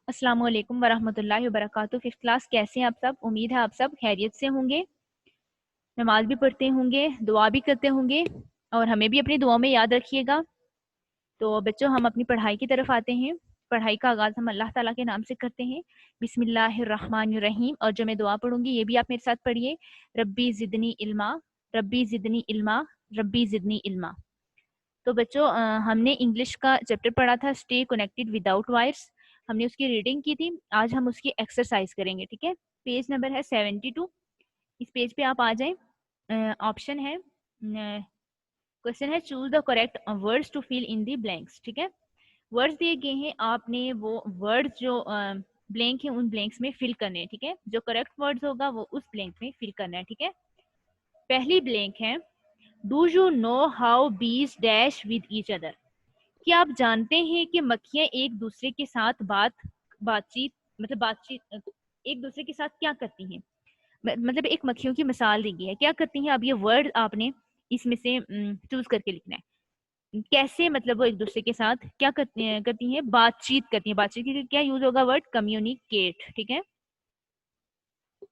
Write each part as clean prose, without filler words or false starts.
अस्सलाम वालेकुम वरहमतुल्लाहि वबरकातुहू। फिफ्थ क्लास, कैसे हैं आप सब? उम्मीद है आप सब खैरियत से होंगे, नमाज भी पढ़ते होंगे, दुआ भी करते होंगे और हमें भी अपनी दुआ में याद रखिएगा। तो बच्चों, हम अपनी पढ़ाई की तरफ आते हैं। पढ़ाई का आगाज हम अल्लाह ताला के नाम से करते हैं, बिस्मिल्लाहिर्रहमानिर्रहीम। और जो मैं दुआ पढ़ूंगी ये भी आप मेरे साथ पढ़िए, रब्बी जिदनी इल्मा, रब्बी जिदनी इल्मा, रब्बी जिदनी इल्मा। तो बच्चों, हमने इंग्लिश का चैप्टर पढ़ा था, स्टे कनेक्टेड विदाउट वायर्स। हमने उसकी रीडिंग की थी, आज हम उसकी एक्सरसाइज करेंगे। ठीक है, पेज नंबर है 72। इस पेज पे आप आ जाएं। ऑप्शन है, क्वेश्चन है choose the correct words to fill in the blanks. ठीक है, वर्ड्स दिए गए हैं, आपने वो वर्ड्स जो ब्लैंक है उन ब्लैंक्स में फिल करने हैं। ठीक है, जो करेक्ट वर्ड्स होगा वो उस ब्लैंक में फिल करना है। ठीक है, पहली ब्लैंक है, डू यू नो हाउ बीज डैश विद ईच अदर। क्या आप जानते हैं कि मक्खियां एक दूसरे के साथ बातचीत बातचीत एक दूसरे के साथ क्या करती हैं? मतलब एक मक्खियों की मिसाल दी गई है, क्या करती हैं? अब ये वर्ड आपने इसमें से चूज करके लिखना है। कैसे, मतलब वो एक दूसरे के साथ क्या करती हैं? बातचीत करती हैं। बातचीत के लिए क्या यूज होगा? Word communicate. ठीक है,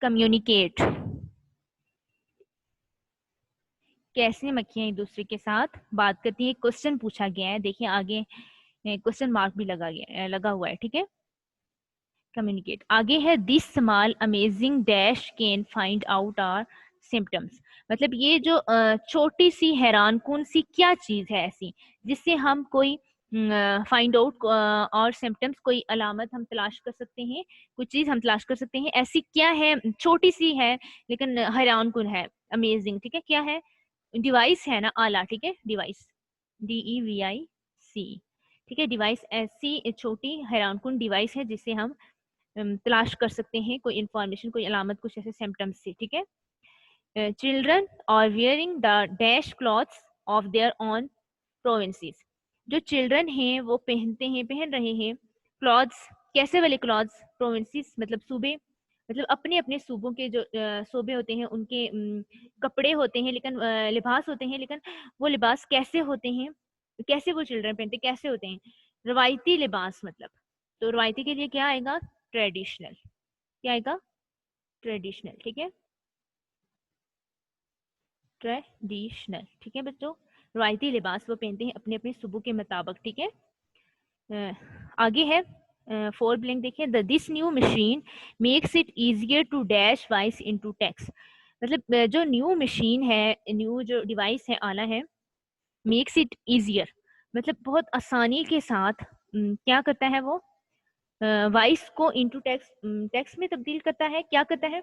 कम्युनिकेट। कैसे मक्खियां एक दूसरे के साथ बात करती हैं? क्वेश्चन पूछा गया है, देखिए आगे क्वेश्चन मार्क भी लगा हुआ है। ठीक है, कम्युनिकेट। आगे है, this small amazing dash can find out our symptoms. मतलब ये जो छोटी सी हैरानकुन सी क्या चीज है ऐसी जिससे हम कोई फाइंड आउट और सिम्टम्स, कोई अलामत हम तलाश कर सकते हैं, कुछ चीज हम तलाश कर सकते हैं। ऐसी क्या है, छोटी सी है लेकिन हैरानकुन है, अमेजिंग। ठीक है, क्या है? डिवाइस है ना, आला। ठीक है, डिवाइस, DEVIC। ठीक है, डिवाइस ऐसी छोटी हैरानकुन डिवाइस है जिससे हम तलाश कर सकते हैं कोई इंफॉर्मेशन, कोई अलामत, कुछ ऐसे सिम्टम्स से। ठीक है, children are wearing the dash clothes of their own provinces. जो चिल्ड्रन हैं वो पहन रहे हैं क्लॉथ्स। कैसे वाले क्लॉथ्स? प्रोविंसेस मतलब सूबे, मतलब अपने अपने सूबों के जो सूबे होते हैं उनके कपड़े होते हैं, लेकिन लिबास होते हैं, लेकिन वो लिबास कैसे होते हैं? कैसे वो चिल्ड्रन पहनते, कैसे होते हैं? रवायती लिबास मतलब। तो रवायती के लिए क्या आएगा? ट्रेडिशनल। क्या आएगा? ट्रेडिशनल। ठीक है, ट्रेडिशनल। ठीक है बच्चों, रवायती लिबास वो पहनते हैं अपने अपने सूबों के मुताबिक। ठीक है, आगे है, फोर ब्लैंक देखिए, this new machine makes it easier to dash voice into text. मतलब जो न्यू मशीन है, न्यू जो डिवाइस है, आला है, मेक्स इट इजियर मतलब बहुत आसानी के साथ क्या करता है वो? वॉइस को इनटू टेक्स्ट, टेक्स्ट में तब्दील करता है। क्या करता है?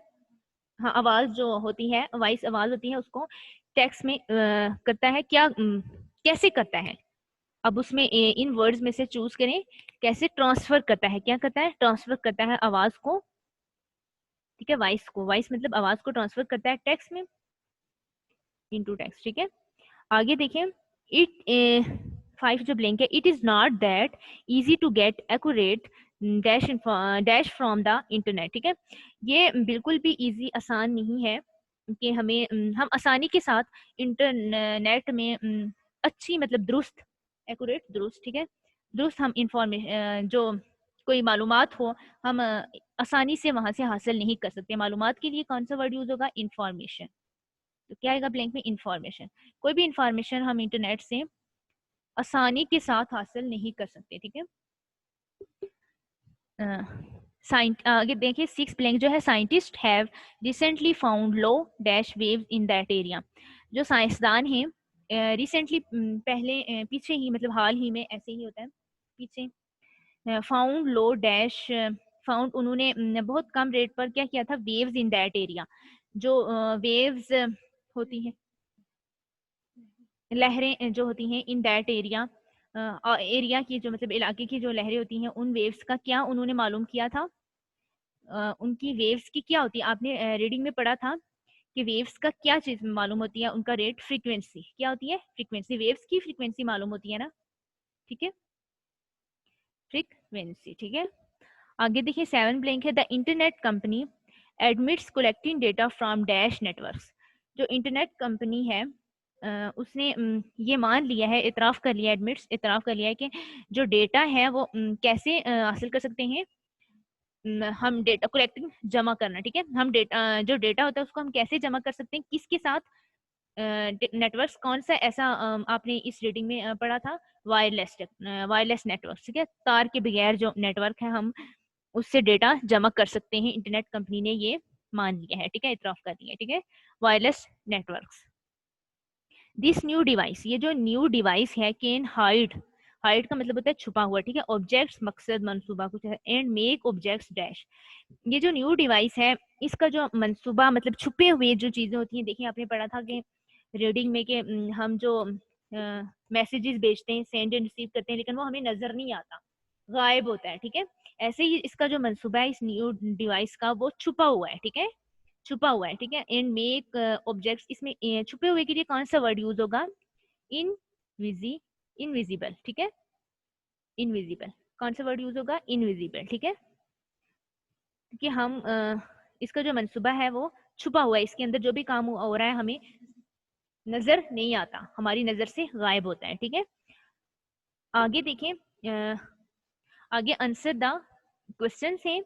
हाँ, आवाज जो होती है, वॉइस आवाज होती है, उसको टेक्स्ट में करता है। क्या कैसे करता है? अब उसमें इन वर्ड्स में से चूज करें, कैसे ट्रांसफर करता है? क्या करता है? ट्रांसफर करता है आवाज को। ठीक है, वॉइस को, वॉइस मतलब आवाज को ट्रांसफर करता है टेक्स्ट में, इनटू टेक्स्ट। ठीक है, आगे देखें, इट फाइव जो ब्लैंक है, it is not that easy to get accurate dash dash from the internet. ठीक है, ये बिल्कुल भी इजी, आसान नहीं है कि हमें हम आसानी के साथ इंटरनेट में अच्छी, मतलब दुरुस्त, एक्यूरेट दुरुस्त। ठीक है, दुरुस्त हम इंफॉर्मेशन, जो कोई मालूमात हो, हम आसानी से वहां से हासिल नहीं कर सकते। मालूमात के लिए कौन सा वर्ड यूज होगा? इंफॉर्मेशन। तो क्या आएगा ब्लैंक में? इंफॉर्मेशन। कोई भी इंफॉर्मेशन हम इंटरनेट से आसानी के साथ हासिल नहीं कर सकते। ठीक है, आगे देखिए, सिक्स ब्लैंक जो है, scientist have recently found low dash waves in that area. जो साइंसदान हैं रिसेंटली, पहले पीछे ही, मतलब हाल ही में, ऐसे ही होता है पीछे, फाउंड लो डैश, फाउंड उन्होंने बहुत कम रेट पर क्या किया था? Waves in that area. जो वेव्स होती हैं, लहरें जो होती हैं इन दैट एरिया, एरिया की जो, मतलब इलाके की जो लहरें होती हैं, उन वेव्स का क्या उन्होंने मालूम किया था? उनकी वेव्स की क्या होती है? आपने रीडिंग में पढ़ा था कि वेव्स का क्या चीज मालूम होती है? उनका रेट, फ्रीक्वेंसी। क्या होती है? फ्रीक्वेंसी। वेव्स की फ्रीक्वेंसी मालूम होती है ना। ठीक है, फ्रीक्वेंसी। ठीक है, आगे देखिए, सेवन ब्लैंक है, the internet company admits collecting data from dash networks. जो इंटरनेट कंपनी है उसने ये मान लिया है, इतराफ कर लिया, एडमिट्स इतराफ कर लिया है कि जो डेटा है वो कैसे हासिल कर सकते हैं? हम डेटा कलेक्टिंग जमा करना, ठीक है। हम डेटा जो डेटा होता है उसको हम कैसे जमा कर सकते हैं, किसके साथ, नेटवर्क्स कौन सा ऐसा आपने इस रीडिंग में पढ़ा था, वायरलेस नेटवर्क, ठीक है। तार के बगैर जो नेटवर्क है हम उससे डेटा जमा कर सकते हैं, इंटरनेट कंपनी ने ये मान लिया है, ठीक है, इतराफ कर लिया है, ठीक है। Wireless networks, this new device, ये जो न्यू डिवाइस है, कैन हाइड का मतलब होता है छुपा हुआ, ठीक है, ऑब्जेक्ट्स मकसद मंसूबा कुछ है, एंड मेक ऑब्जेक्ट्स डैश, ये जो न्यू डिवाइस है इसका जो मंसूबा मतलब छुपे हुए जो चीजें होती हैं, देखिए आपने पढ़ा था कि रीडिंग में कि हम जो मैसेजेस भेजते हैं, सेंड एंड रिसीव करते हैं, लेकिन वो हमें नजर नहीं आता, गायब होता है, ठीक है। ऐसे ही इसका जो मंसूबा है इस न्यू डिवाइस का, वो छुपा हुआ है, ठीक है, छुपा हुआ है, ठीक है। एंड मेक ऑब्जेक्ट्स, इसमें छुपे हुए के लिए कौन सा वर्ड यूज होगा, इनविजी इनविजिबल, ठीक है, इनविजिबल, कौन सा वर्ड यूज होगा, इनविजिबल, ठीक है। कि हम इसका जो मंसूबा है वो छुपा हुआ है, इसके अंदर जो भी काम हो रहा है हमें नजर नहीं आता, हमारी नजर से गायब होता है, ठीक है। आगे देखें, आगे आंसर द क्वेश्चन है।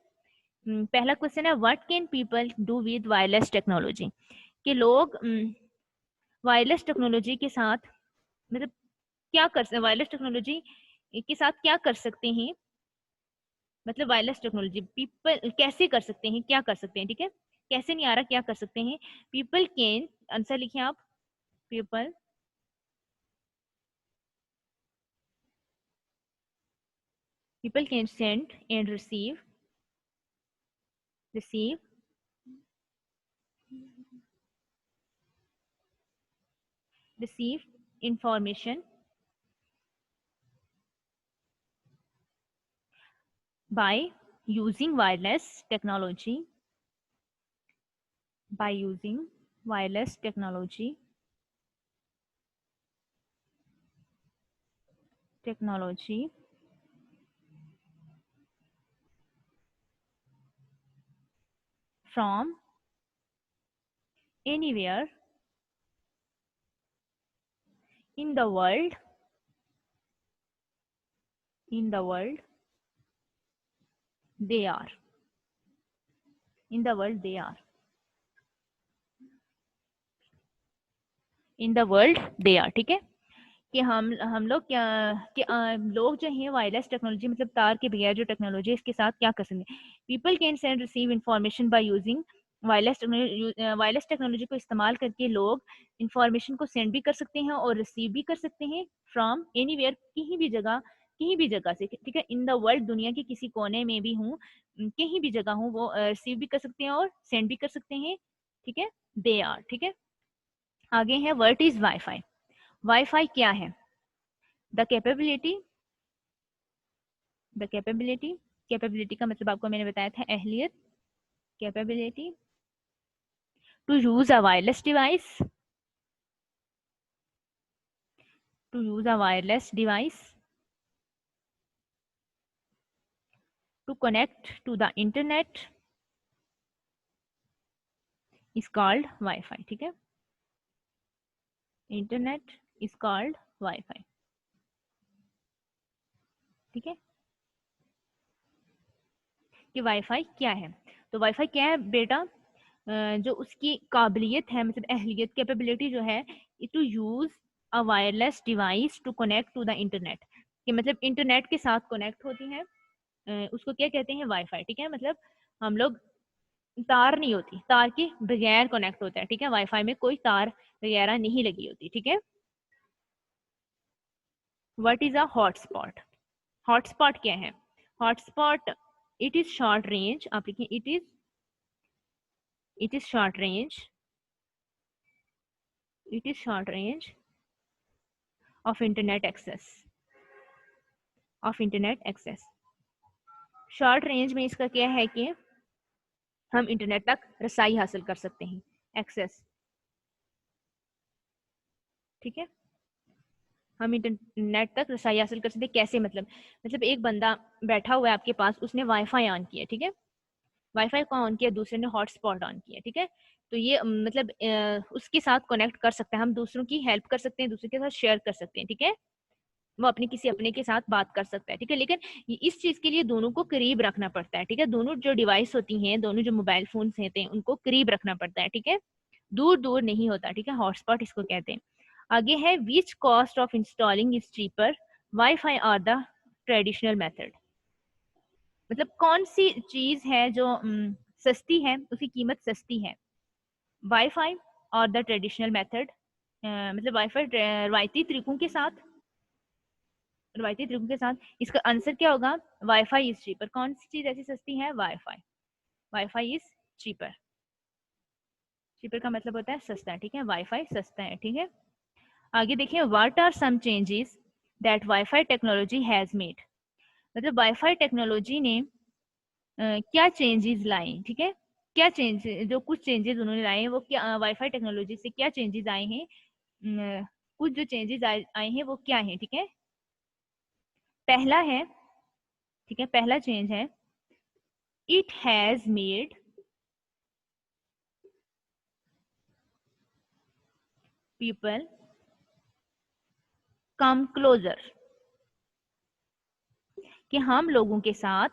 पहला क्वेश्चन है, what can people do with wireless technology, कि लोग वायरलेस टेक्नोलॉजी के साथ मतलब क्या कर सकते, वायरलेस टेक्नोलॉजी के साथ क्या कर सकते हैं, मतलब वायरलेस टेक्नोलॉजी पीपल कैसे कर सकते हैं, क्या कर सकते हैं, ठीक है, कैसे नहीं आ रहा, क्या कर सकते हैं। पीपल कैन, आंसर लिखिए आप, people people can send and receive receive information by using wireless technology, by using wireless technology from anywhere in the world, they are, in the world they are, in the world they are, ठीक है। कि हम लोग क्या, कि लोग जो हैं वायरलेस टेक्नोलॉजी मतलब तार के बगैर जो टेक्नोलॉजी है इसके साथ क्या कर सकते हैं। People can send receive information by using wireless technology को इस्तेमाल करके लोग इंफॉर्मेशन को सेंड भी कर सकते हैं और रिसीव भी कर सकते हैं फ्रॉम एनीवेयर, कहीं भी जगह से, ठीक है। इन द वर्ल्ड, दुनिया के किसी कोने में भी हूँ, कहीं भी जगह हूँ, वो रिसीव भी कर सकते हैं और सेंड भी कर सकते हैं, ठीक है, दे आर, ठीक है। आगे है, व्हाट इज वाईफाई, वाईफाई क्या है, the capability, the capability, capability का मतलब आपको मैंने बताया था अहलियत, capability to use a wireless device, to use a wireless device to connect to the internet is called wifi, ठीक है, इंटरनेट इज कॉल्ड वाईफाई, ठीक है। कि वाईफाई क्या है, तो वाईफाई क्या है बेटा, जो उसकी काबिलियत है मतलब अहलियत, कैपेबिलिटी जो है, to use a wireless device to connect to the internet, कि मतलब इंटरनेट के साथ कनेक्ट होती है, उसको क्या कहते हैं, वाईफाई, ठीक है। मतलब हम लोग तार नहीं होती, तार के बगैर कनेक्ट होता है, ठीक है, वाईफाई में कोई तार वगैरह नहीं लगी होती, ठीक है। What is a hotspot, hotspot क्या है, hotspot it is short range, आप लिखिए it is short range, it is short range of internet access, of internet access, short range में इसका क्या है कि हम इंटरनेट तक रसाई हासिल कर सकते हैं, एक्सेस, ठीक है, हम इंटरनेट तक रसाई हासिल कर सकते हैं, कैसे मतलब एक बंदा बैठा हुआ है आपके पास, उसने वाईफाई ऑन किया, ठीक है, वाईफाई को ऑन किया, दूसरे ने हॉटस्पॉट ऑन किया, ठीक है। तो ये मतलब उसके साथ कनेक्ट कर सकते हैं, हम दूसरों की हेल्प कर सकते हैं, दूसरे के साथ शेयर कर सकते हैं, ठीक है। वो अपने किसी अपने के साथ बात कर सकता है, ठीक है। लेकिन इस चीज के लिए दोनों को करीब रखना पड़ता है, ठीक है। दोनों जो डिवाइस होती हैं, दोनों जो मोबाइल फोन होते हैं, उनको करीब रखना पड़ता है, ठीक है। दूर दूर नहीं होता, ठीक है। हॉटस्पॉट इसको कहते हैं। आगे है which cost of installing is cheaper, wifi or the traditional method. मतलब कौन सी चीज है जो सस्ती है, उसकी कीमत सस्ती है, वाईफाई और द ट्रेडिशनल मेथड। मतलब वाईफाई रवायती तरीकों के साथ, इसका आंसर क्या होगा, वाईफाई इज चीपर। कौन सी चीज ऐसी सस्ती है, wifi. Wifi is cheaper. Cheaper का मतलब होता है सस्ता, ठीक है। वाईफाई सस्ता है, ठीक है। आगे देखिए, what are some changes that wifi technology has made. मतलब वाईफाई टेक्नोलॉजी ने क्या चेंजेस लाए, ठीक है। क्या चेंज, जो कुछ चेंजेस उन्होंने लाए हैं वो क्या, वाईफाई टेक्नोलॉजी से क्या चेंजेस आए हैं, कुछ जो चेंजेस आए हैं वो क्या है, ठीक है। पहला है, ठीक है, पहला चेंज है, it has made people come closer, कि हम लोगों के साथ,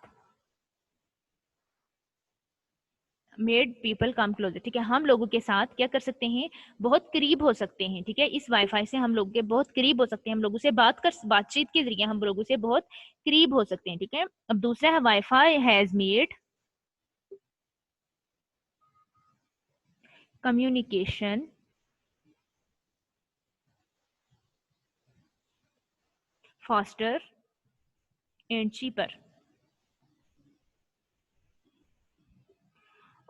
मेड पीपल कम क्लोजर, ठीक है। हम लोगों के साथ क्या कर सकते हैं, बहुत करीब हो सकते हैं, ठीक है। इस वाईफाई से हम लोग के बहुत करीब हो सकते हैं, हम लोगों से बातचीत के जरिए हम लोगों से बहुत करीब हो सकते हैं, ठीक है। अब दूसरा है, wifi has made communication faster and cheaper.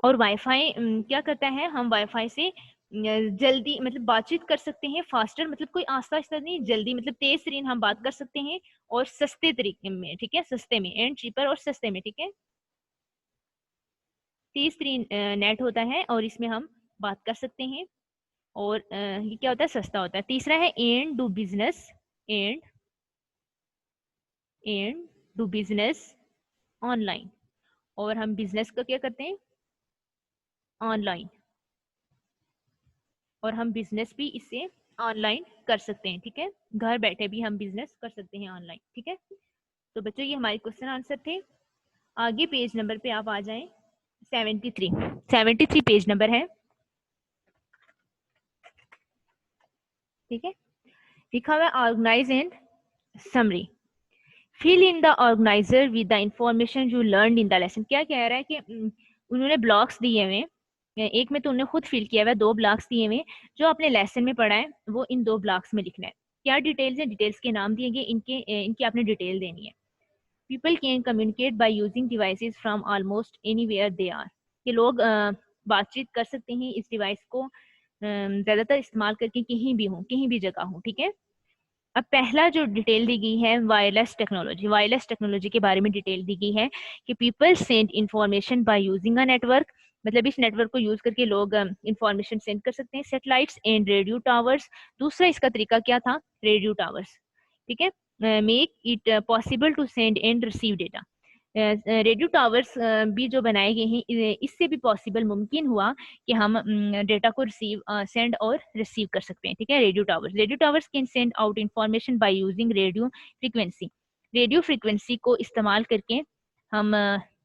और वाईफाई क्या करता है, हम वाईफाई से जल्दी मतलब बातचीत कर सकते हैं, फास्टर मतलब कोई आस्ता आस्ता नहीं, जल्दी मतलब तेज तरीन हम बात कर सकते हैं, और सस्ते तरीके में, ठीक है, सस्ते में, एंड चीपर और सस्ते में, ठीक है। तेज तरीन नेट होता है और इसमें हम बात कर सकते हैं, और ये क्या होता है, सस्ता होता है। तीसरा है, and do business, and and do business online. और हम बिजनेस का क्या करते हैं, ऑनलाइन, और हम बिजनेस भी इससे ऑनलाइन कर सकते हैं, ठीक है। घर बैठे भी हम बिजनेस कर सकते हैं ऑनलाइन, ठीक है। तो बच्चों ये हमारे क्वेश्चन आंसर थे। आगे पेज नंबर पे आप आ जाएं, 73 पेज नंबर है, ठीक है। लिखा हुआ है organise and summary, fill in the organiser with the information you learn in the lesson. क्या कह रहा है कि उन्होंने ब्लॉक्स दिए हुए, एक में तो उन्होंने खुद फिल किया हुआ है, 2 ब्लॉक्स दिए हुए, जो आपने लेसन में पढ़ा है वो इन 2 ब्लॉक्स में लिखना है। क्या डिटेल्स है, डिटेल्स के नाम दिए गए, इनकी आपने डिटेल देनी है। People can communicate by using devices from almost anywhere they are, कि लोग बातचीत कर सकते हैं इस डिवाइस को ज्यादातर इस्तेमाल करके, कहीं भी हो, कहीं भी जगह हो, ठीक है। अब पहला जो डिटेल दी गई है, वायरलेस टेक्नोलॉजी, वायरलेस टेक्नोलॉजी के बारे में डिटेल दी गई है कि people send information by using a network, मतलब इस नेटवर्क को यूज करके लोग इंफॉर्मेशन सेंड कर सकते हैं, सैटेलाइट्स एंड रेडियो टावर्स। दूसरा इसका तरीका क्या था, रेडियो टावर्स, ठीक है। Make it possible to send and receive data. Radio towers भी जो बनाए गए हैं, इससे भी पॉसिबल मुमकिन हुआ कि हम डेटा को रिसीव, सेंड और रिसीव कर सकते हैं, ठीक है। Radio towers can send out information by using radio frequency, radio frequency को इस्तेमाल करके हम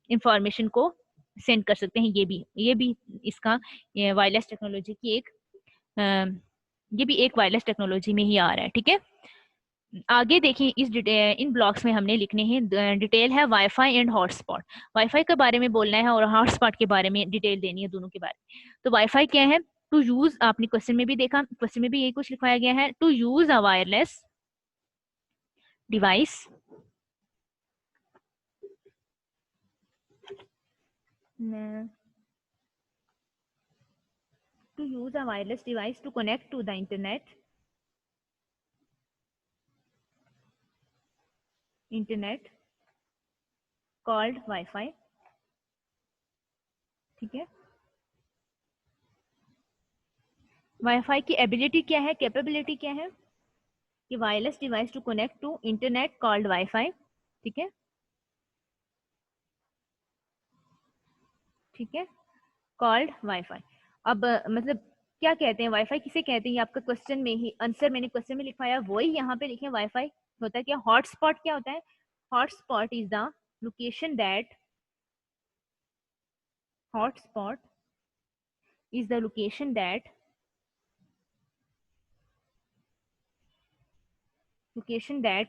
इंफॉर्मेशन को सेंड कर सकते हैं। ये भी इसका वायरलेस टेक्नोलॉजी की एक ये भी एक वायरलेस टेक्नोलॉजी में ही आ रहा है, ठीक है। आगे देखिए, इन ब्लॉक्स में हमने लिखने हैं, डिटेल है वाईफाई एंड हॉटस्पॉट। वाईफाई के बारे में बोलना है और हॉटस्पॉट के बारे में डिटेल देनी है, दोनों के बारे में। तो वाईफाई क्या है, टू यूज, आपने क्वेश्चन में भी देखा, क्वेश्चन में भी यही कुछ लिखवाया गया है, to use a wireless device to use a wireless device to connect to the internet called Wi-Fi, ठीक है। वाईफाई की एबिलिटी क्या है, कैपेबिलिटी क्या है, कि wireless device to connect to internet called wifi, ठीक है, ठीक है, कॉल्ड वाईफाई। अब मतलब क्या कहते हैं, वाईफाई किसे कहते हैं, ये आपका क्वेश्चन में ही आंसर, मैंने क्वेश्चन में लिखवाया वही यहाँ पे लिखे, वाईफाई होता है क्या, हॉटस्पॉट क्या होता है, hotspot is the location that, hotspot is the location that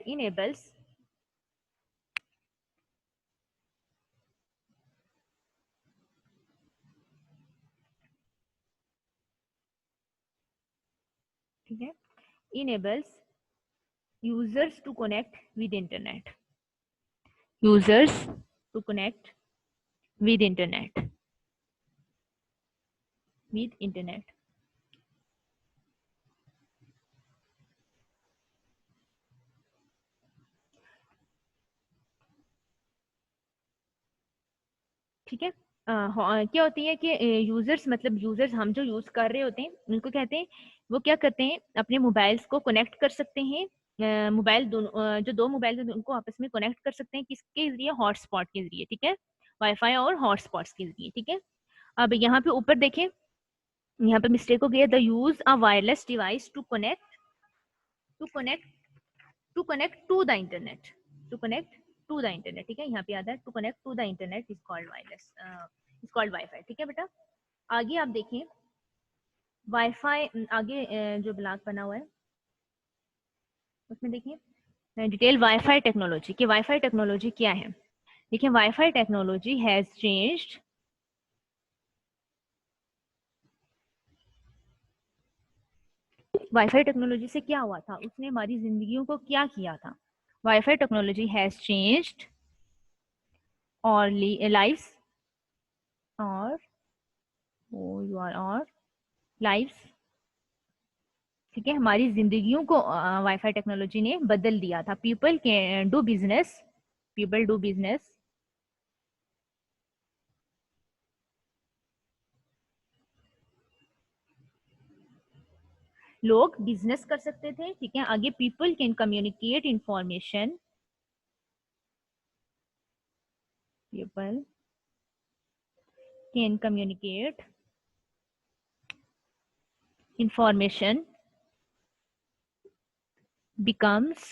enables ठीक है, enables users to connect with internet, users to connect with internet. ठीक है, क्या होती है कि यूजर्स, मतलब यूजर्स हम जो यूज कर रहे होते हैं उनको कहते हैं, वो क्या करते हैं अपने मोबाइल्स को कनेक्ट कर सकते हैं, मोबाइल दोनों, जो दो मोबाइल हैं उनको आपस में कनेक्ट कर सकते हैं, किसके जरिए, हॉटस्पॉट के जरिए, ठीक है, वाईफाई और हॉटस्पॉट्स के जरिए, ठीक है। अब यहाँ पे ऊपर देखें, यहाँ पे मिस्टेक हो गया, the use a wireless device to connect to connect to connect to the internet, to connect to the internet, ठीक है, यहाँ पे आता है to connect to the internet is called wireless, is called wifi, ठीक है बेटा। आगे आप देखें वाईफाई, आगे जो ब्लॉक बना हुआ है उसमें देखिए डिटेल वाईफाई टेक्नोलॉजी, कि वाईफाई टेक्नोलॉजी क्या है। देखिए wifi technology has changed, wifi technology से क्या हुआ था, उसने हमारी जिंदगियों को क्या किया था। वाईफाई टेक्नोलॉजी हैज चेंज्ड और लाइव्स और और लाइव्स, ठीक है, हमारी जिंदगियों को वाईफाई टेक्नोलॉजी ने बदल दिया था। People can do business, people do business, लोग बिजनेस कर सकते थे, ठीक है। आगे people can communicate information, people can communicate information becomes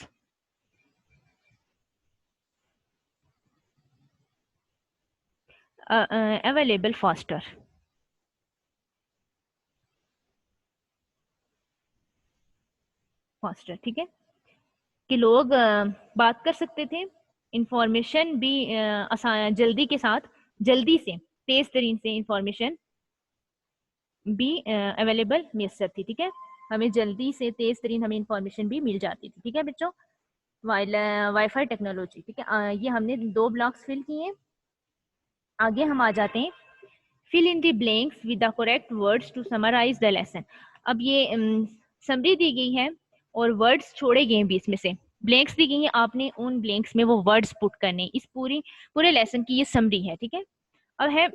available faster, faster, ठीक है, कि लोग बात कर सकते थे, इंफॉर्मेशन भी आसान, जल्दी के साथ, जल्दी से, तेज तरीन से इंफॉर्मेशन भी अवेलेबल मैसर थी, ठीक है, हमें जल्दी से तेज तरीन हमें इंफॉर्मेशन भी मिल जाती थी, ठीक है बच्चों। वाईफाई टेक्नोलॉजी, ठीक है, ये हमने दो ब्लॉक्स फिल किए। आगे हम आ जाते हैं, fill in the blanks with the correct words to summarise the lesson. अब ये समरी दी गई है और वर्ड्स छोड़े गए हैं बीच में से, ब्लैंक्स दी गई हैं, आपने उन ब्लैंक्स में वो वर्ड्स पुट करने, इस पूरे लेसन की ये समरी है, ठीक है। अब है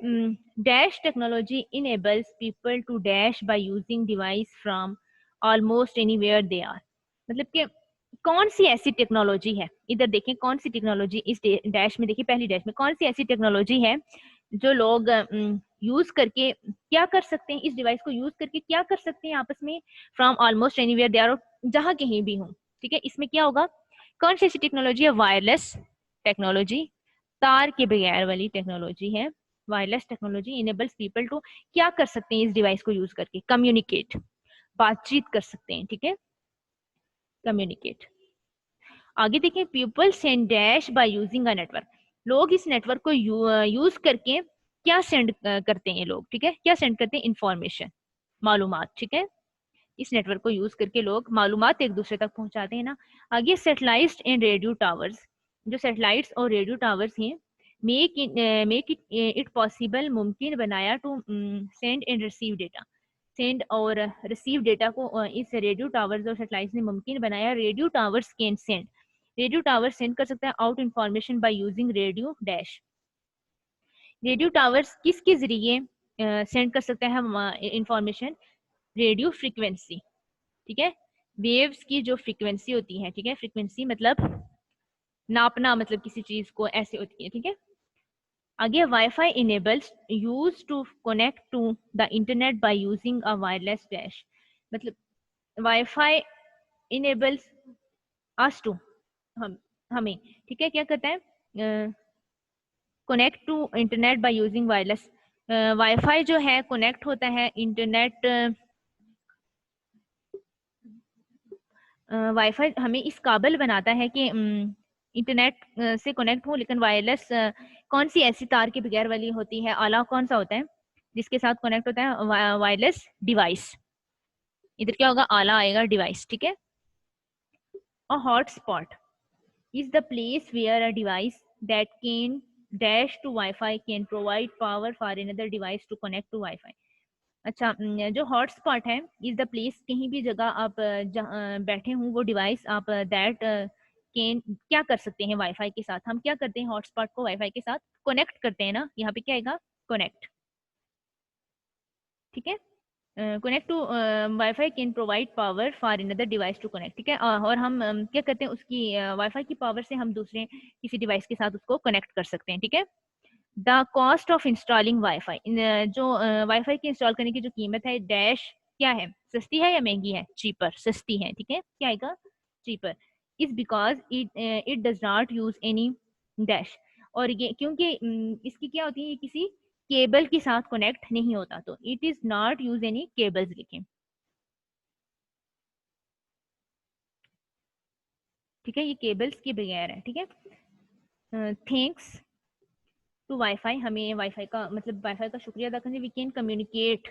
dash technology enables people to dash by using device from almost anywhere they are, मतलब कि कौन सी ऐसी टेक्नोलॉजी है, इधर देखें कौन सी टेक्नोलॉजी, इस डैश में देखिए, पहली डैश में कौन सी ऐसी टेक्नोलॉजी है जो लोग यूज करके क्या कर सकते हैं, इस डिवाइस को यूज करके क्या कर सकते हैं आपस में, from almost anywhere they are, जहां कहीं भी हो, ठीक है। इसमें क्या होगा, कौन सी ऐसी टेक्नोलॉजी है, वायरलेस टेक्नोलॉजी, तार के बगैर वाली टेक्नोलॉजी है, wireless technology enables people to, क्या कर सकते हैं इस डिवाइस को यूज करके, कम्युनिकेट, बातचीत कर सकते हैं, ठीक है, कम्युनिकेट। आगे देखें, people send dash by using a network, लोग इस नेटवर्क को यूज करके क्या सेंड करते हैं लोग, ठीक है, क्या सेंड करते हैं, इंफॉर्मेशन, मालूमात, ठीक है, इस नेटवर्क को यूज करके लोग मालूमात एक दूसरे तक पहुंचाते हैं ना। आगे सैटेलाइट्स एंड रेडियो टावर्स, जो सैटेलाइट्स और रेडियो टावर्स हैं, मेक इट पॉसिबल, मुमकिन बनाया, to send and receive data, send और रिसीव डेटा को इस रेडियो टावर्स और सैटेलाइट्स ने मुमकिन बनाया। Radio towers can send, radio tower send कर सकता है out information by using radio dash, radio towers किसके जरिए सेंड कर सकते हैं हम इंफॉर्मेशन, रेडियो फ्रीक्वेंसी, ठीक है, वेव्स की जो फ्रीक्वेंसी होती है, ठीक है, फ्रीक्वेंसी मतलब नापना, मतलब किसी चीज को ऐसे होती है, ठीक है। आगे wifi enables use to connect to the internet by using a wireless dash, मतलब वाईफाई इनेबल्स us to हम हमें, ठीक है, क्या करता है, connect to internet by using wireless. Wifi जो है कनेक्ट होता है इंटरनेट, वाईफाई हमें इस काबिल बनाता है कि इंटरनेट से कनेक्ट हो, लेकिन वायरलेस कौन सी ऐसी तार के बगैर वाली होती है, आला कौन सा होता है जिसके साथ कनेक्ट होता है, वायरलेस डिवाइस। इधर क्या होगा, आला आएगा, डिवाइस, ठीक है। अ hotspot is the place where a device that can dash to Wi-Fi can provide power for another device to connect to Wi-Fi। अच्छा, जो हॉटस्पॉट है इज द प्लेस, कहीं भी जगह आप बैठे हों, वो डिवाइस आप दैट कैन क्या कर सकते हैं वाईफाई के साथ, हम क्या करते हैं हॉटस्पॉट को वाईफाई के साथ कनेक्ट करते हैं ना, यहाँ पे क्या आएगा, कनेक्ट, ठीक है। Connect to wifi can provide power for another device to connect, ठीक है। और हम क्या करते हैं, उसकी वाईफाई की पावर से हम दूसरे किसी डिवाइस के साथ उसको कनेक्ट कर सकते हैं, ठीक है। The cost of installing wifi, जो वाईफाई की इंस्टॉल करने की जो कीमत है, डैश क्या है, सस्ती है या महंगी है, चीपर, सस्ती है, ठीक है, क्या आएगा, cheaper, is because it it does not use any dash, और ये क्योंकि इसकी क्या होती है, ये किसी केबल के साथ कनेक्ट नहीं होता, तो it is not use any cables लिखें, ठीक है, ये केबल्स के बगैर है, ठीक है। थैंक्स टू वाईफाई, हमें वाईफाई का मतलब वाईफाई का शुक्रिया अदा करने, we can communicate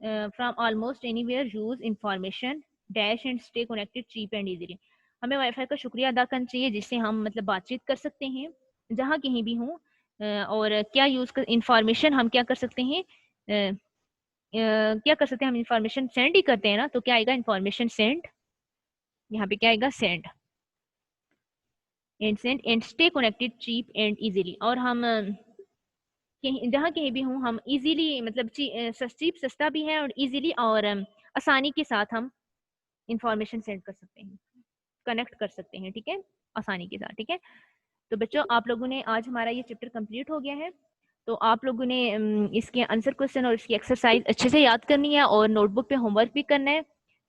from almost anywhere, use information dash and stay connected cheap and easily. हमें वाईफाई का शुक्रिया अदा करना चाहिए जिससे हम मतलब बातचीत कर सकते हैं जहाँ कहीं भी हों, और क्या यूज कर इंफॉर्मेशन हम क्या कर सकते हैं, क्या कर सकते हैं, हम इंफॉर्मेशन सेंड ही करते हैं ना, तो क्या आएगा, इंफॉर्मेशन सेंड, यहाँ पे क्या आएगा, send and stay connected cheap and easily, और हम कहीं जहाँ कहीं भी हूँ हम इजीली मतलब चीप सस्ता भी है और इजीली और आसानी के साथ हम इंफॉर्मेशन सेंड कर सकते हैं, कनेक्ट कर सकते हैं, ठीक है, आसानी के साथ, ठीक है। तो बच्चों आप लोगों ने आज हमारा ये चैप्टर कंप्लीट हो गया है, तो आप लोगों ने इसके आंसर क्वेश्चन और इसकी एक्सरसाइज अच्छे से याद करनी है और नोटबुक पे होमवर्क भी करना है,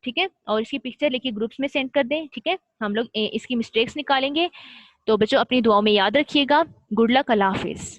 ठीक है, और इसकी पिक्चर लेके ग्रुप्स में सेंड कर दें, ठीक है, हम लोग इसकी मिस्टेक्स निकालेंगे। तो बच्चों अपनी दुआओं में याद रखिएगा। गुड लक, अल्लाह हाफिज।